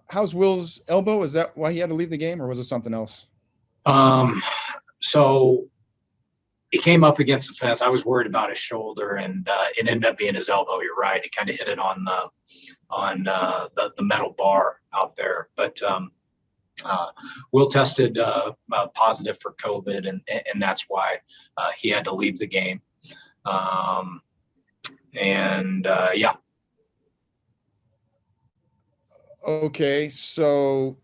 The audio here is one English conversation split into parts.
How's Will's elbow? Is that why he had to leave the game, or was it something else? Um, so he came up against the fence. I was worried about his shoulder, and it ended up being his elbow. You're right. He kind of hit it on the metal bar out there. But Will tested positive for COVID, and that's why he had to leave the game. Yeah. Okay, so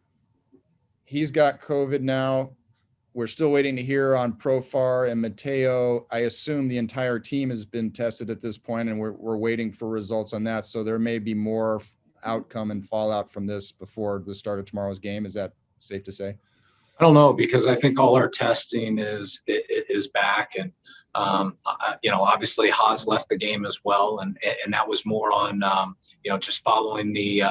he's got COVID now. We're still waiting to hear on Profar and Mateo. I assume the entire team has been tested at this point, and we're waiting for results on that. So there may be more outcome and fallout from this before the start of tomorrow's game. Is that safe to say? I don't know, because I think all our testing is back, and obviously Haas left the game as well, and that was more on just following the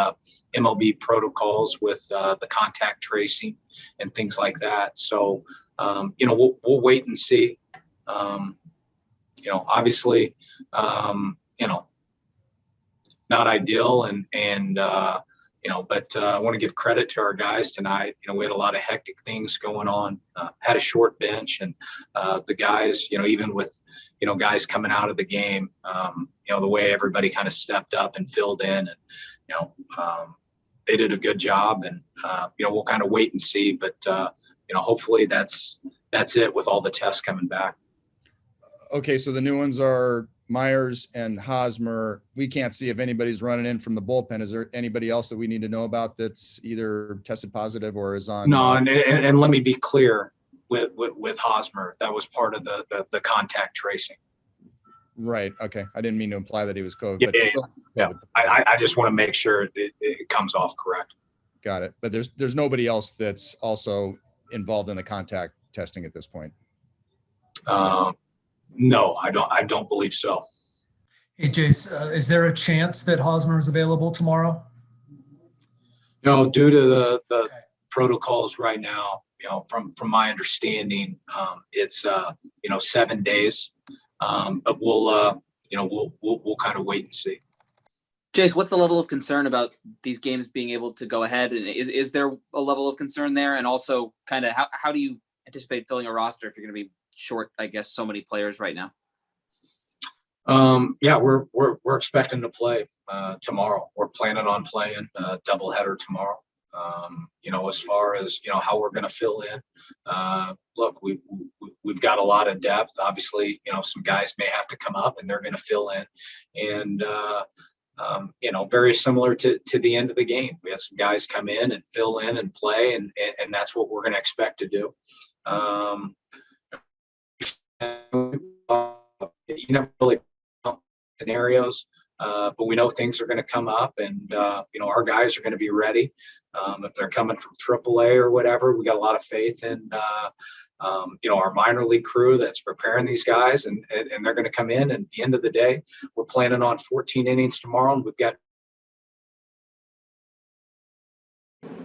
MLB protocols with the contact tracing and things like that. So we'll wait and see. Obviously, not ideal, but I want to give credit to our guys tonight. We had a lot of hectic things going on, had a short bench, and the guys, even with, guys coming out of the game, the way everybody kind of stepped up and filled in, and, they did a good job, and, we'll kind of wait and see, but, hopefully that's it with all the tests coming back. Okay. So the new ones are Myers and Hosmer. We can't see if anybody's running in from the bullpen. Is there anybody else that we need to know about that's either tested positive or is on? No, and let me be clear with Hosmer, that was part of the contact tracing. Right. Okay. I didn't mean to imply that he was COVID. Yeah. I just want to make sure it comes off correct. Got it. But there's nobody else that's also involved in the contact testing at this point. No, I don't believe so. Hey, Jayce, is there a chance that Hosmer is available tomorrow? Due to the protocols right now, from my understanding, it's 7 days. But we'll kind of wait and see. Jayce, what's the level of concern about these games being able to go ahead? And is there a level of concern there? And also, kind of, how do you anticipate filling a roster if you're going to be short, I guess, so many players right now? We're expecting to play tomorrow. We're planning on playing a doubleheader tomorrow. As far as how we're going to fill in, look, we've got a lot of depth. Obviously, some guys may have to come up and they're going to fill in, and very similar to the end of the game. We had some guys come in and fill in and play, and that's what we're going to expect to do. You never really know scenarios, but we know things are going to come up, and our guys are going to be ready. If they're coming from AAA or whatever, we got a lot of faith in our minor league crew that's preparing these guys, and they're going to come in. And at the end of the day, we're planning on 14 innings tomorrow, and we've got.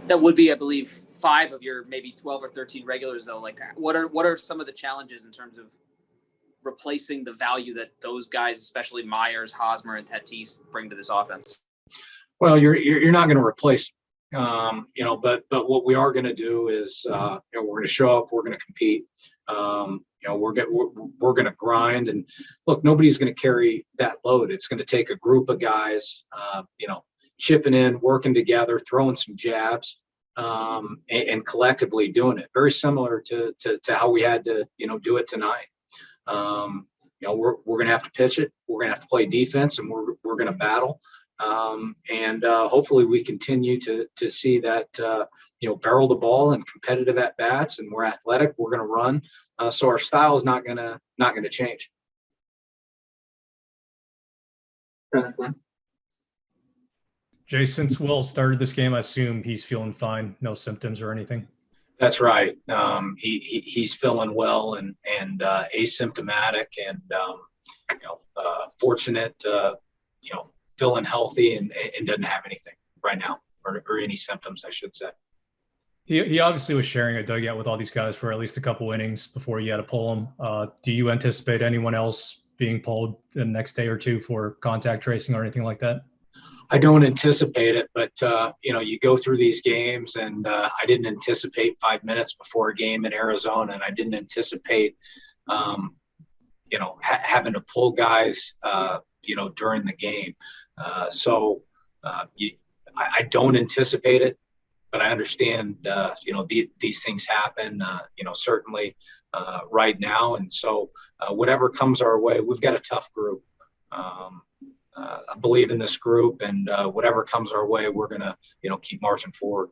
That would be, I believe, 5 of your maybe 12 or 13 regulars, though. Like, what are some of the challenges in terms of replacing the value that those guys, especially Myers, Hosmer, and Tatis, bring to this offense? Well, you're not going to replace them, but what we are going to do is, we're going to show up, we're going to compete, we're going to grind, and look, nobody's going to carry that load. It's going to take a group of guys, chipping in, working together, throwing some jabs, and collectively doing it. Very similar to how we had to, do it tonight. We're going to have to pitch it. We're going to have to play defense, and we're going to battle. And hopefully we continue to see that, barrel the ball and competitive at bats, and we're athletic. We're going to run. So our style is not going to change. Jay, since Will started this game, I assume he's feeling fine, no symptoms or anything. That's right. He's feeling well and asymptomatic, and fortunate, feeling healthy and doesn't have anything right now, or any symptoms, I should say. He obviously was sharing a dugout with all these guys for at least a couple innings before you had to pull him. Do you anticipate anyone else being pulled the next day or two for contact tracing or anything like that? I don't anticipate it, but you go through these games, and I didn't anticipate 5 minutes before a game in Arizona, and I didn't anticipate, having to pull guys, during the game. I don't anticipate it, but I understand, these things happen, certainly right now. And so whatever comes our way, we've got a tough group. I believe in this group, and whatever comes our way, we're going to, keep marching forward.